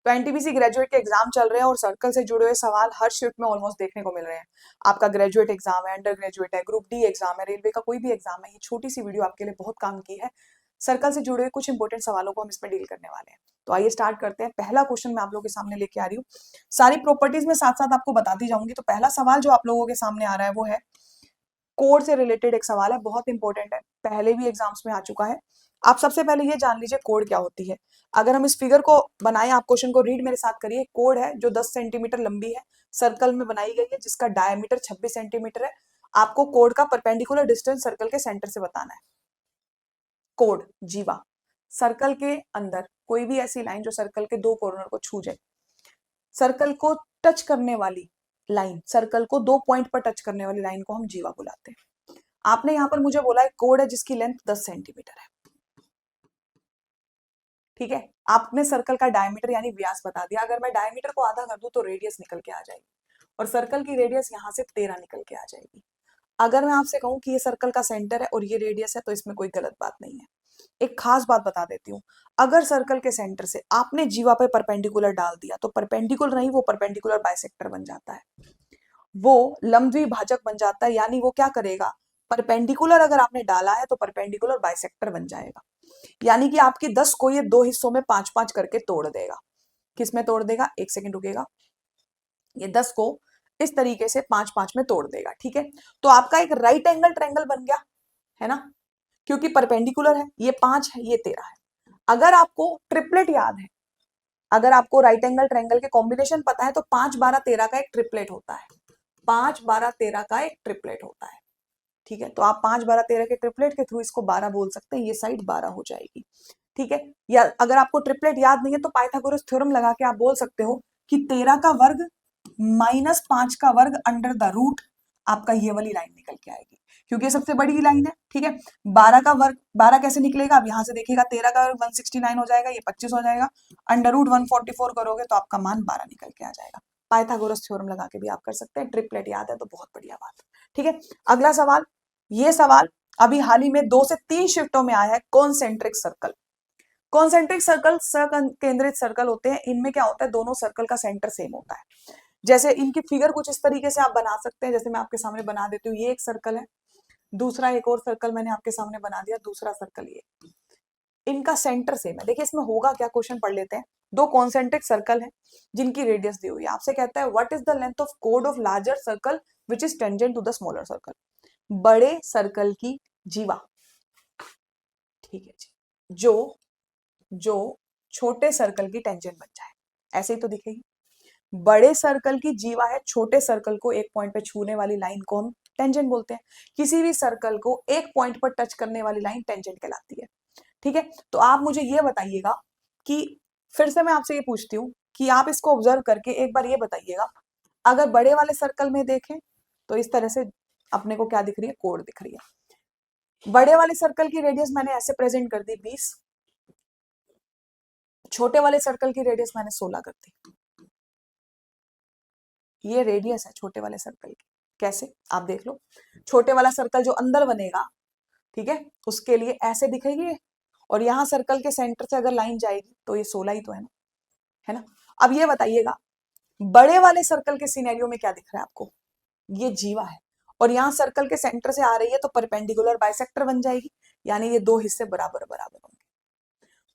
तो NTPC graduate के exam चल रहे हैं और सर्कल से जुड़े हुए सवाल हर शिफ्ट में ऑलमोस्ट देखने को मिल रहे हैं। आपका ग्रेजुएट एग्जाम है, अंडर ग्रेजुएट है, ग्रुप डी एग्जाम है, रेलवे का कोई भी एग्जाम है, ये छोटी सी वीडियो आपके लिए बहुत काम की है। सर्कल से जुड़े हुए कुछ इंपॉर्टेंट सवालों को हम इसमें डील करने वाले हैं। तो आइए स्टार्ट करते हैं। पहला क्वेश्चन मैं आप लोगों के सामने लेके आ रही हूँ, सारी प्रॉपर्टीज में साथ साथ आपको बताती जाऊंगी। तो पहला सवाल जो आप लोगों के सामने आ रहा है वो है कोड से रिलेटेड एक सवाल है, बहुत इंपॉर्टेंट है, पहले भी एग्जाम्स में आ चुका है। आप सबसे पहले ये जान लीजिए कोड क्या होती है। अगर हम इस फिगर को बनाएं, आप क्वेश्चन को रीड मेरे साथ करिए। कोड है जो 10 सेंटीमीटर लंबी है, सर्कल में बनाई गई है, जिसका डायमीटर 26 सेंटीमीटर है। आपको कोड का परपेंडिकुलर डिस्टेंस सर्कल के सेंटर से बताना है। कोड जीवा, सर्कल के अंदर कोई भी ऐसी लाइन जो सर्कल के दो कॉर्नर को छू जाए, सर्कल को टच करने वाली लाइन, सर्कल को दो पॉइंट पर टच करने वाली लाइन को हम जीवा बुलाते हैं। आपने यहाँ पर मुझे बोला है कोड है जिसकी लेंथ 10 सेंटीमीटर है, ठीक है। आपने सर्कल का डायमीटर यानी व्यास बता दिया। अगर मैं डायमीटर को आधा कर दूं तो रेडियस निकल के आ जाएगी, और सर्कल की रेडियस यहाँ से 13 निकल के आ जाएगी। अगर मैं आपसे कहूं कि ये सर्कल का सेंटर है और ये रेडियस है, तो इसमें कोई गलत बात नहीं है। एक खास बात बता देती हूँ, अगर सर्कल के सेंटर से आपने जीवा पे परपेंडिकुलर डाल दिया तो परपेंडिकुलर नहीं, वो परपेंडिकुलर बाइसेक्टर बन जाता है, वो लंबद्विभाजक बन जाता है। यानी वो क्या करेगा, परपेंडिकुलर अगर आपने डाला है तो परपेंडिकुलर बाइसेक्टर बन जाएगा। यानी कि आपकी 10 को ये दो हिस्सों में 5-5 करके तोड़ देगा। किस में तोड़ देगा, एक सेकंड रुकेगा, ये 10 को इस तरीके से 5-5 में तोड़ देगा, ठीक है। तो आपका एक राइट एंगल ट्रायंगल बन गया है ना, क्योंकि परपेंडिकुलर है, ये 5 है, ये 13 है। अगर आपको ट्रिपलेट याद है, अगर आपको राइट एंगल ट्रायंगल के कॉम्बिनेशन पता है, तो 5, 12, 13 का एक ट्रिपलेट होता है। 5, 12, 13 का एक ट्रिपलेट होता है, ठीक है। तो आप 5, 12, 13 के ट्रिपलेट के थ्रू इसको 12 बोल सकते हैं, ये साइड 12 हो जाएगी, ठीक है। या अगर आपको ट्रिपलेट याद नहीं है तो पाइथागोरस थ्योरम लगा के आप बोल सकते हो कि 13 का वर्ग माइनस 5 का वर्ग अंडर द रूट, आपका ये वाली लाइन निकल के आएगी, क्योंकि ये सबसे बड़ी लाइन है, ठीक है। 12 का वर्ग 12 कैसे निकलेगा, आप यहां से देखिएगा, 13 का वर्ग 169 हो जाएगा, ये 25 हो जाएगा, अंडर रूट 144 करोगे तो आपका मान 12 निकल के आ जाएगा। पाइथागोरस थ्योरम लगा के भी आप कर सकते हैं, ट्रिपलेट याद है तो बहुत बढ़िया बात, ठीक है। अगला सवाल, ये सवाल अभी हाल ही में 2 से 3 शिफ्टों में आया है, कॉन्सेंट्रिक सर्कल। कॉन्सेंट्रिक सर्कल केंद्रित सर्कल होते हैं, इनमें क्या होता है, दोनों सर्कल का सेंटर सेम होता है। जैसे इनकी फिगर कुछ इस तरीके से आप बना सकते हैं, जैसे मैं आपके सामने बना देती हूँ, ये एक सर्कल है, दूसरा एक और सर्कल मैंने आपके सामने बना दिया, दूसरा सर्कल ये, इनका सेंटर सेम है। देखिए इसमें होगा क्या, क्वेश्चन पढ़ लेते हैं। दो कॉन्सेंट्रिक सर्कल है जिनकी रेडियस दी हुई है, आपसे कहता है what is the length of कोड of larger circle which is tangent to the smaller circle. बड़े सर्कल की जीवा, ठीक है जी, जो जो छोटे सर्कल की टेंजेंट बन जाए, ऐसे ही तो दिखेगी। बड़े सर्कल की जीवा है, छोटे सर्कल को एक पॉइंट पे छूने वाली लाइन को हम टेंजेंट बोलते हैं। किसी भी सर्कल को एक पॉइंट पर टच करने वाली लाइन टेंजेंट कहलाती है, ठीक है। तो आप मुझे ये बताइएगा कि, फिर से मैं आपसे ये पूछती हूँ कि आप इसको ऑब्जर्व करके एक बार ये बताइएगा, अगर बड़े वाले सर्कल में देखें तो इस तरह से अपने को क्या दिख रही है, कोड दिख रही है। बड़े वाले सर्कल की रेडियस मैंने ऐसे प्रेजेंट कर दी 20, छोटे वाले सर्कल की रेडियस मैंने 16 कर दी। ये रेडियस है छोटे वाले सर्कल की। कैसे, आप देख लो, छोटे वाला सर्कल जो अंदर बनेगा, ठीक है, उसके लिए ऐसे दिखेगी, और यहां सर्कल के सेंटर से अगर लाइन जाएगी तो ये 16 ही तो है ना। अब ये बताइएगा, बड़े वाले सर्कल के सिनेरियो में क्या दिख रहा है आपको, ये जीवा है, और यहाँ सर्कल के सेंटर से आ रही है तो परपेंडिकुलर बाइसेक्टर बन जाएगी, यानी ये दो हिस्से बराबर बराबर होंगे।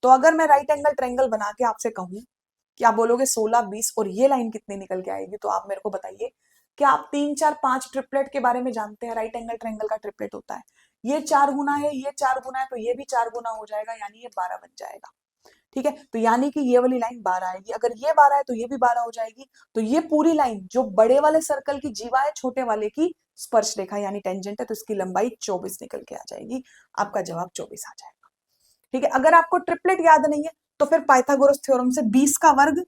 तो अगर मैं राइट एंगल ट्रायंगल बना के आपसे कहूं कि आप बोलोगे 16, 20 और ये लाइन कितनी निकल के आएगी, तो आप मेरे को बताइए कि आप 3, 4, 5 ट्रिपलेट के बारे में जानते हैं। राइट एंगल ट्रायंगल का ट्रिपलेट होता है, ये 4 गुना है, ये 4 गुना है, तो ये भी 4 गुना हो जाएगा, यानी ये 12 बन जाएगा, ठीक है। तो यानी कि ये वाली लाइन 12 आएगी, अगर ये 12 है तो ये भी 12 हो जाएगी। तो ये पूरी लाइन जो बड़े वाले सर्कल की जीवा है, छोटे वाले की स्पर्श रेखा यानी टेंजेंट है, तो इसकी लंबाई 24 निकल के आ जाएगी। आपका जवाब 24 आ जाएगा, ठीक है। अगर आपको ट्रिपलेट याद नहीं है तो फिर पाइथागोरस थ्योरम से 20 का वर्ग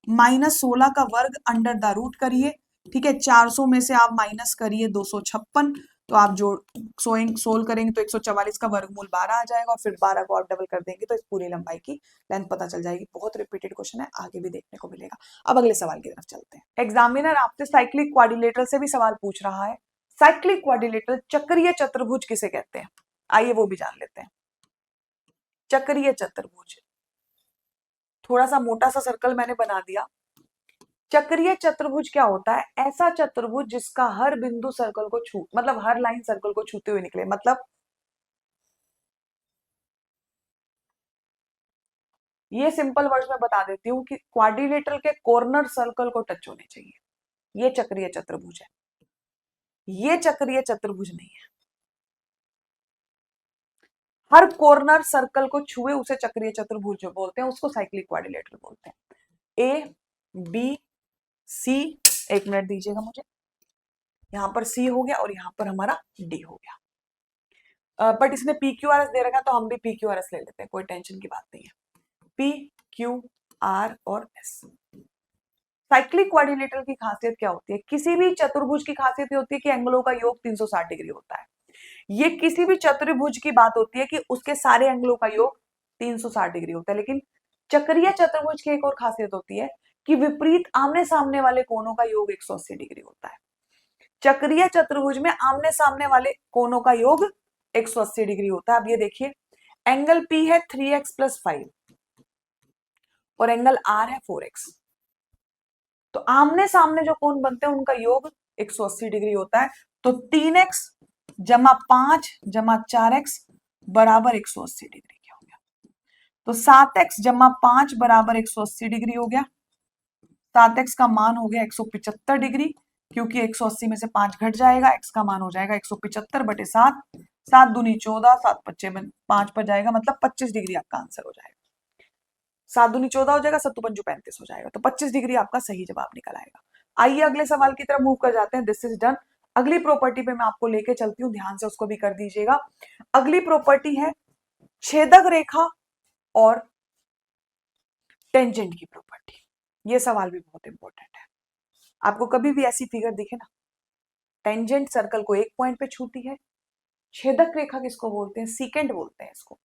माइनस 16 का वर्ग अंडर द रूट करिए, ठीक है। 400 में से आप माइनस करिए 256, तो आप जो सोल्व करेंगे तो 144 का वर्गमूल 12 आ जाएगा, और फिर 12 को आप डबल कर देंगे तो इस पूरी लंबाई की लेंथ पता चल जाएगी। बहुत रिपीटेड क्वेश्चन है, आगे भी देखने को मिलेगा। अब अगले सवाल की तरफ चलते हैं। एग्जामिनर आपसे साइक्लिक क्वाड्रिलेटरल से भी सवाल पूछ रहा है। साइक्लिक क्वाड्रिलेटरल चक्रीय चतुर्भुज किसे कहते हैं, आइए वो भी जान लेते हैं। चक्रीय चतुर्भुज थोड़ा सा मोटा सा सर्कल मैंने बना दिया। चक्रीय चतुर्भुज क्या होता है? ऐसा चतुर्भुज जिसका हर बिंदु सर्कल को छू मतलब हर लाइन सर्कल को छूते हुए निकले। मतलब ये सिंपल वर्ड्स में बता देती हूँ कि क्वाड्रिलेटरल के कॉर्नर सर्कल को टच होने चाहिए। ये चक्रीय चतुर्भुज है, ये चक्रीय चतुर्भुज नहीं है। हर कॉर्नर सर्कल को छुए उसे चक्रीय चतुर्भुज जो बोलते हैं, उसको साइक्लिक क्वाड्रिलेटरल बोलते हैं। ए बी सी, एक मिनट दीजिएगा मुझे, यहां पर सी हो गया और यहां पर हमारा डी हो गया। बट इसने पी क्यू आर एस दे रखा है तो हम भी पी क्यू आर एस ले लेते हैं, कोई टेंशन की बात नहीं है। पी क्यू आर और एस। साइक्लिक क्वाड्रिलेटरल की खासियत क्या होती है? किसी भी चतुर्भुज की खासियत ये होती है कि एंगलों का योग 360 डिग्री होता है। ये किसी भी चतुर्भुज की बात होती है कि उसके सारे एंगलों का योग 360 डिग्री होता है। लेकिन चक्रीय चतुर्भुज की एक और खासियत होती है कि विपरीत आमने सामने वाले कोणों का योग 180 डिग्री होता है। चक्रीय चतुर्भुज में आमने सामने वाले कोणों का योग 180 डिग्री होता है। अब ये देखिए, एंगल P है 3x + 5 और एंगल R है 4x। तो आमने सामने जो कोण बनते हैं उनका योग 180 डिग्री होता है। तो 3x जमा 5 जमा 4x बराबर 180 डिग्री क्या हो गया? तो 7x जमा 5 बराबर 180 डिग्री हो गया। 7x का मान हो गया 175 डिग्री, क्योंकि 180 में से 5 घट जाएगा, x का मान हो जाएगा 175 बटे 7, 7 दूनी 14, 7 पच्चे 5 पर जाएगा, मतलब 25 डिग्री आपका आंसर हो जाएगा। 7 दूनी 14 हो जाएगा, 7 पंचू 35 हो जाएगा, तो 25 डिग्री आपका सही जवाब निकल आएगा। आइए अगले सवाल की तरफ मूव कर जाते हैं। This is done. अगली प्रॉपर्टी पे मैं आपको लेके चलती हूँ, ध्यान से उसको भी कर दीजिएगा। अगली प्रॉपर्टी है छेदक रेखा और टेंजेंट की प्रॉपर्टी। ये सवाल भी बहुत इंपॉर्टेंट है। आपको कभी भी ऐसी फिगर दिखे ना, टेंजेंट सर्कल को एक पॉइंट पे छूती है, छेदक रेखा किसको बोलते हैं? सीकेंट बोलते हैं इसको।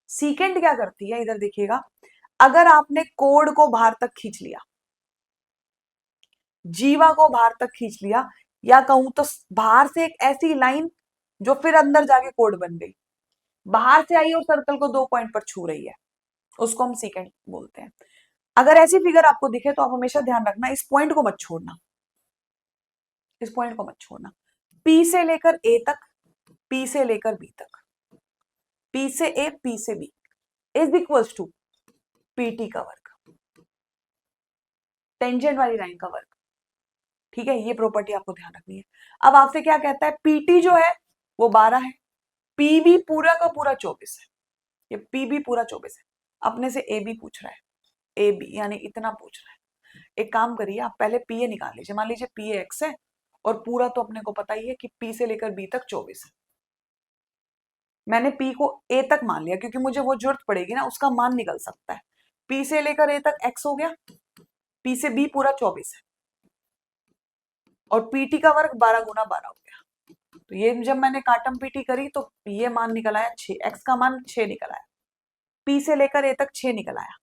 सीकेंट क्या करती है, इधर देखिएगा, अगर आपने कोड को बाहर तक खींच लिया, जीवा को बाहर तक खींच लिया, या कहूं तो बाहर से एक ऐसी लाइन जो फिर अंदर जाके कोड बन गई, बाहर से आई और सर्कल को 2 पॉइंट पर छू रही है, उसको हम सीकेंट बोलते हैं। अगर ऐसी फिगर आपको दिखे तो आप हमेशा ध्यान रखना, इस पॉइंट को मत छोड़ना, इस पॉइंट को मत छोड़ना। पी से लेकर ए तक, पी से लेकर बी तक, पी से ए पी से B is equals to PT का वर्ग, टेंजेंट वाली लाइन का वर्ग। ठीक है, ये प्रॉपर्टी आपको ध्यान रखनी है। अब आपसे क्या कहता है, पीटी जो है वो 12 है, पी भी पूरा का पूरा 24 है, ये पी भी पूरा 24 है। अपने से ए बी पूछ रहा है, ए बी यानी इतना पूछ रहा है। एक काम करिए, आप पहले पी ए निकाल लीजिए। मान लीजिए पी एक्स है और पूरा तो अपने को पता ही है कि पी से लेकर बी तक 24 है। मैंने पी को ए तक मान लिया क्योंकि मुझे वो जरूरत पड़ेगी ना, उसका मान निकल सकता है। पी से लेकर ए तक एक्स हो गया, पी से बी पूरा 24 है, और पीटी का वर्ग 12 गुना 12 हो गया। तो ये जब मैंने काटम पीटी करी तो ये मान निकल आया 6, एक्स का मान 6 निकल आया, पी से लेकर ए तक 6 निकल आया।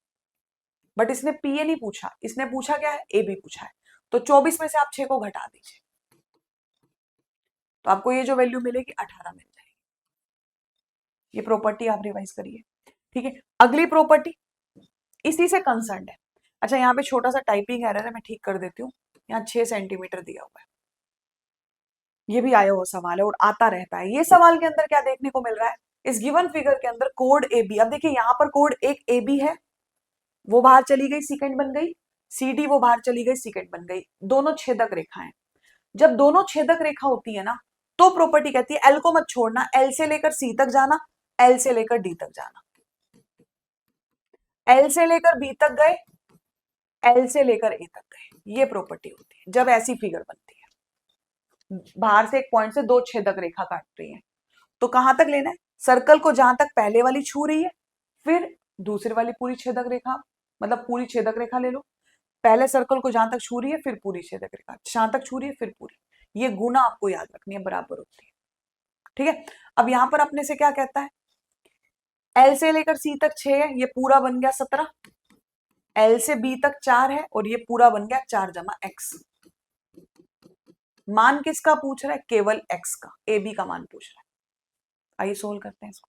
बट इसने पी ए नहीं पूछा, इसने पूछा क्या है, ए बी पूछा है। तो 24 में से आप 6 को घटा दीजिए, तो आपको ये जो वैल्यू मिलेगी 18 मिल जाएगी। ये प्रॉपर्टी आप रिवाइज करिए। ठीक है, अगली प्रॉपर्टी इसी से कंसर्न है। अच्छा, यहाँ पे छोटा सा टाइपिंग एरर है, मैं ठीक कर देती हूँ। यहाँ 6 सेंटीमीटर दिया हुआ है, ये भी आया हुआ सवाल है और आता रहता है। ये सवाल के अंदर क्या देखने को मिल रहा है, इस गिवन फिगर के अंदर कोड ए बी। अब देखिए यहाँ पर कोड एक ए बी है, वो बाहर चली गई, सीकेंट बन गई। सी डी वो बाहर चली गई, सीकेंट बन गई। दोनों छेदक रेखा है। जब दोनों छेदक रेखा होती है ना, तो प्रॉपर्टी कहती है एल को मत छोड़ना, एल से लेकर सी तक जाना, एल से लेकर डी तक जाना। एल से लेकर बी तक गए, एल से लेकर ए तक गए, ये प्रॉपर्टी होती है जब ऐसी फिगर बनती है। बाहर से एक पॉइंट से दो छेदक रेखा काट रही है, तो कहां तक लेना है, सर्कल को जहां तक पहले वाली छू रही है, फिर दूसरी वाली पूरी छेदक रेखा, मतलब पूरी छेदक रेखा ले लो। पहले सर्कल को जहां तक छू रही है, फिर पूरी छेदक रेखा जहां तक छू रही है, फिर पूरी। ये गुना आपको याद रखनी है, बराबर होती है। ठीक है, अब यहां पर अपने से क्या कहता है, एल से लेकर सी तक 6 है, ये पूरा बन गया 17। एल से बी तक 4 है और ये पूरा बन गया 4 जमा एक्स। मान किसका पूछ रहा है, केवल एक्स का, ए बी का मान पूछ रहा है। आइए सोल्व करते हैं इसको।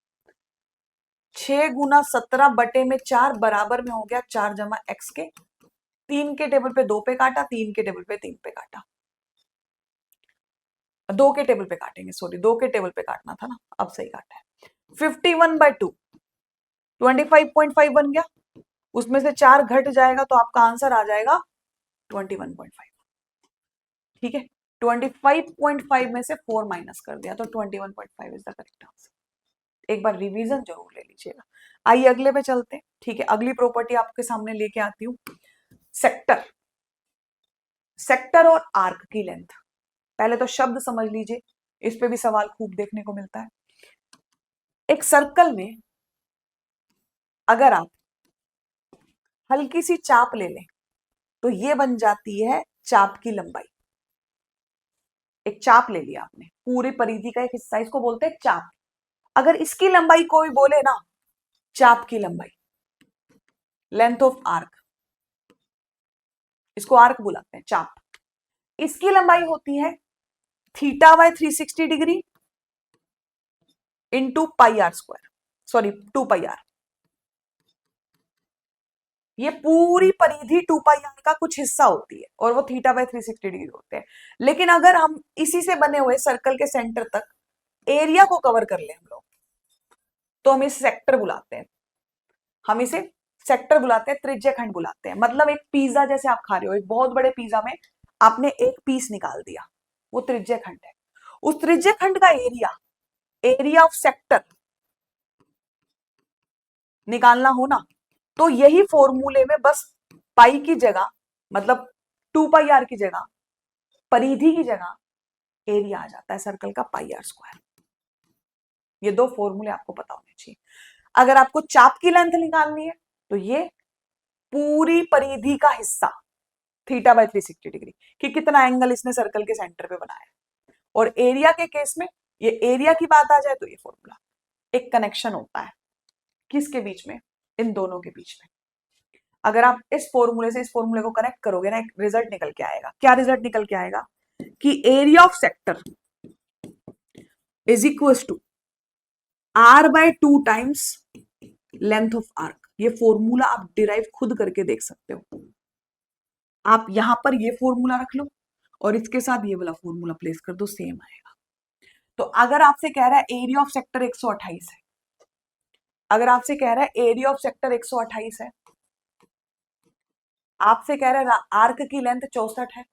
6 × 17/4 बराबर में हो गया 4 जमा x के, 3 के टेबल पे 2 पे काटा, 3 के टेबल पे 3 पे काटा, 2 के टेबल पे काटेंगे, सॉरी 2 के टेबल पे काटना था ना, अब सही काटा है। 51/2 25.5 बन गया, उसमें से 4 घट जाएगा तो आपका आंसर आ जाएगा 21.5। ठीक है, 25.5 में से 4 माइनस कर दिया तो 21.5 इज द करेक्ट आंसर। एक बार रिवीजन जरूर ले लीजिएगा। आइए अगले पे चलते हैं। ठीक है, अगली प्रॉपर्टी आपके सामने लेके आती हूँ, सेक्टर। सेक्टर और आर्क की लेंथ। पहले तो शब्द समझ लीजिए, इस पे भी सवाल खूब देखने को मिलता है। एक सर्कल में अगर आप हल्की सी चाप ले लें तो ये बन जाती है चाप की लंबाई। एक चाप ले लिया आपने, पूरी परिधि का एक हिस्सा, इसको बोलते हैं चाप। अगर इसकी लंबाई कोई बोले ना, चाप की लंबाई, लेंथ ऑफ आर्क, इसको आर्क बुलाते हैं, चाप। इसकी लंबाई होती है θ/360 इंटू πr², सॉरी 2πr। ये पूरी परिधि 2πr का कुछ हिस्सा होती है और वो θ/360 होते हैं। लेकिन अगर हम इसी से बने हुए सर्कल के सेंटर तक एरिया को कवर कर ले हम लोग, तो हम इसे सेक्टर बुलाते हैं। हम इसे सेक्टर बुलाते हैं, त्रिज्य खंड बुलाते हैं। मतलब एक पिज्जा जैसे आप खा रहे हो, एक बहुत बड़े पिज्जा में आपने एक पीस निकाल दिया, वो त्रिज्य खंड है। उस त्रिज्य खंड का एरिया, एरिया ऑफ सेक्टर निकालना हो ना, तो यही फॉर्मूले में बस पाई की जगह, मतलब 2πr की जगह, परिधि की जगह एरिया आ जाता है सर्कल का, πr²। ये दो फॉर्मूले आपको पता होने चाहिए। अगर आपको चाप की लेंथ निकालनी है तो ये पूरी परिधि का हिस्सा θ/360 कि कितना एंगल इसने सर्कल के सेंटर पे बनाया है। और एरिया के केस में ये एरिया की बात आ जाए तो ये फॉर्मूला। एक कनेक्शन होता है किसके बीच में, इन दोनों के बीच में। अगर आप इस फॉर्मूले से इस फॉर्मूले को कनेक्ट करोगे ना, एक रिजल्ट निकल के आएगा। क्या रिजल्ट निकल के आएगा कि area of sector is equal to r/2 times length of arc. ये फॉर्मूला आप डिराइव खुद करके देख सकते हो। आप यहां पर ये फॉर्मूला रख लो और इसके साथ ये वाला फॉर्मूला प्लेस कर दो, सेम आएगा। तो अगर आपसे कह रहा है एरिया ऑफ सेक्टर 128 है, अगर आपसे कह रहा है एरिया ऑफ सेक्टर 128 है, आपसे कह रहा है आर्क की लेंथ 64 है,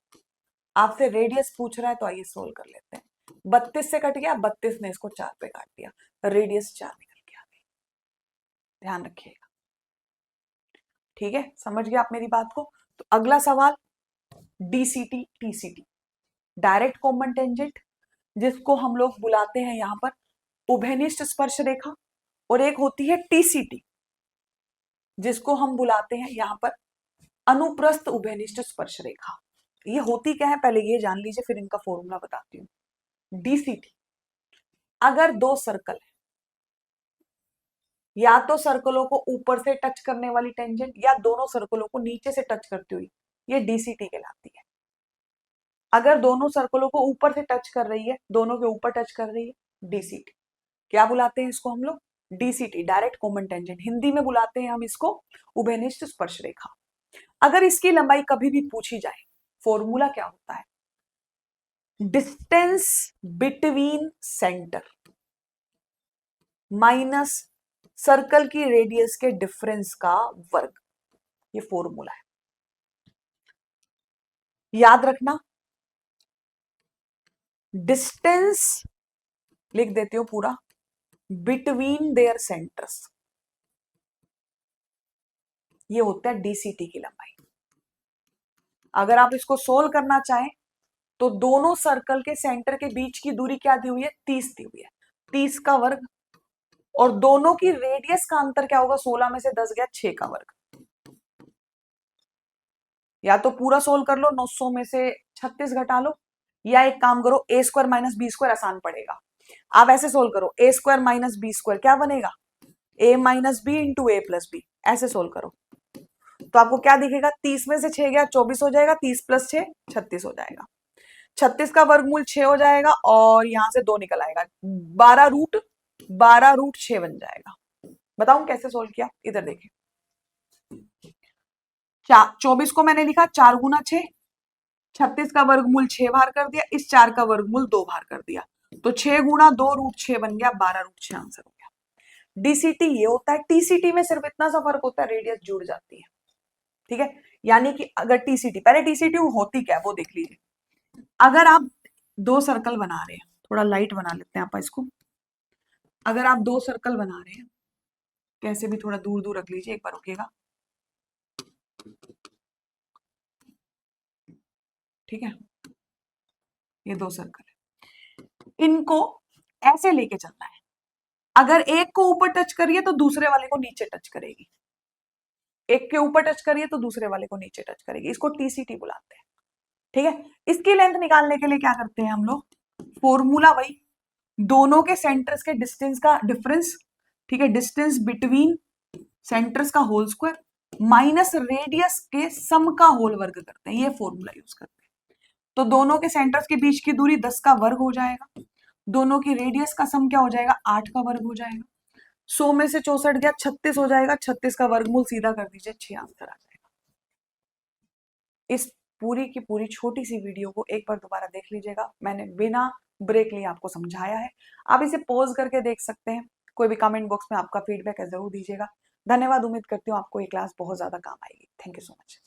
आपसे रेडियस पूछ रहा है, तो आइए सोल्व कर लेते हैं। 32 से कट गया, 32 ने इसको 4 पे काट दिया, रेडियस 4 निकल के आ गई। ध्यान रखिएगा। ठीक है, समझ गया आप मेरी बात को। तो अगला सवाल, DCT TCT, direct common tangent, जिसको हम लोग बुलाते हैं यहां पर उभयनिष्ठ स्पर्श रेखा, और एक होती है टीसीटी जिसको हम बुलाते हैं यहां पर अनुप्रस्थ उभयनिष्ठ स्पर्श रेखा। ये होती क्या है पहले ये जान लीजिए, फिर इनका फॉर्मूला बताती हूँ। डीसीटी, अगर दो सर्कल है, या तो सर्कलों को ऊपर से टच करने वाली टेंजेंट या दोनों सर्कलों को नीचे से टच करती हुई, ये डीसीटी कहलाती है। अगर दोनों सर्कलों को ऊपर से टच कर रही है, दोनों के ऊपर टच कर रही है, डीसीटी। क्या बुलाते हैं इसको हम लोग, DCT, direct common tangent. Hindi में बुलाते हैं हम इसको उभयनिष्ठ स्पर्श रेखा। अगर इसकी लंबाई कभी भी पूछी जाए, फॉर्मूला क्या होता है, distance between centre minus circle की रेडियस के डिफरेंस का वर्ग। ये फॉर्मूला है, याद रखना। डिस्टेंस लिख देती हूं पूरा, बिटवीन देयर सेंटर्स, ये होता है डीसीटी की लंबाई। अगर आप इसको सोल्व करना चाहें तो दोनों सर्कल के सेंटर के बीच की दूरी क्या दी हुई है, 30 दी हुई है, 30 का वर्ग, और दोनों की रेडियस का अंतर क्या होगा, 16 में से 10 गया, 6 का वर्ग। या तो पूरा सोल्व कर लो, 900 में से 36 घटा लो, या एक काम करो, a² - b² आसान पड़ेगा। आप ऐसे सोल्व करो, a² - b² क्या बनेगा, a - b into a + b। ऐसे सोल्व करो तो आपको क्या दिखेगा, 30 में से 6 गया, 24 हो जाएगा, 30 + 6 36 हो जाएगा, 36 का वर्गमूल 6 हो जाएगा, और यहां से 2 निकल आएगा, 12√6 बन जाएगा। बताऊं कैसे सोल्व किया, इधर देखें। 24 को मैंने लिखा 4 गुना 6, 36 का वर्गमूल 6 बार कर दिया, इस 4 का वर्गमूल 2 बार कर दिया, तो 6 गुना 2 रूट 6 बन गया, 12 रूट 6 आंसर हो गया। डीसीटी ये होता है, टीसीटी में सिर्फ इतना सा फर्क होता है, रेडियस जुड़ जाती है, ठीक है। यानी कि अगर टीसीटी, पहले टीसीटी होती क्या है वो देख लीजिए। अगर आप दो सर्कल बना रहे हैं, थोड़ा लाइट बना लेते हैं आप इसको। अगर आप दो सर्कल बना रहे हैं, कैसे भी थोड़ा दूर दूर रख लीजिए, एक बार रुकिएगा, ठीक है। ये दो सर्कल है, इनको ऐसे लेके चलना है। अगर एक को ऊपर टच करिए तो दूसरे वाले को नीचे टच करेगी, एक के ऊपर टच करिए तो दूसरे वाले को नीचे टच करेगी, इसको टीसीटी बुलाते हैं, ठीक है। इसकी लेंथ निकालने के लिए क्या करते हैं हम लोग, फॉर्मूला वही, दोनों के सेंटर्स के डिस्टेंस का डिफरेंस, ठीक है, डिस्टेंस बिटवीन सेंटर्स का होल स्क्वायर माइनस रेडियस के सम का होल वर्ग करते हैं, ये फॉर्मूला यूज करते हैं। तो दोनों के सेंटर्स के बीच की दूरी 10 का वर्ग हो जाएगा, दोनों की रेडियस का सम क्या हो जाएगा, 8 का वर्ग हो जाएगा, 100 में से 64 गया, 36 हो जाएगा, 36 का वर्गमूल सीधा कर दीजिए, 6 आंसर आ जाएगा। इस पूरी की पूरी छोटी सी वीडियो को एक बार दोबारा देख लीजिएगा, मैंने बिना ब्रेक लिए आपको समझाया है। आप इसे पॉज करके देख सकते हैं, कोई भी कमेंट बॉक्स में आपका फीडबैक है जरूर दीजिएगा। धन्यवाद, उम्मीद करती हूँ आपको ये क्लास बहुत ज्यादा काम आएगी। Thank you so much.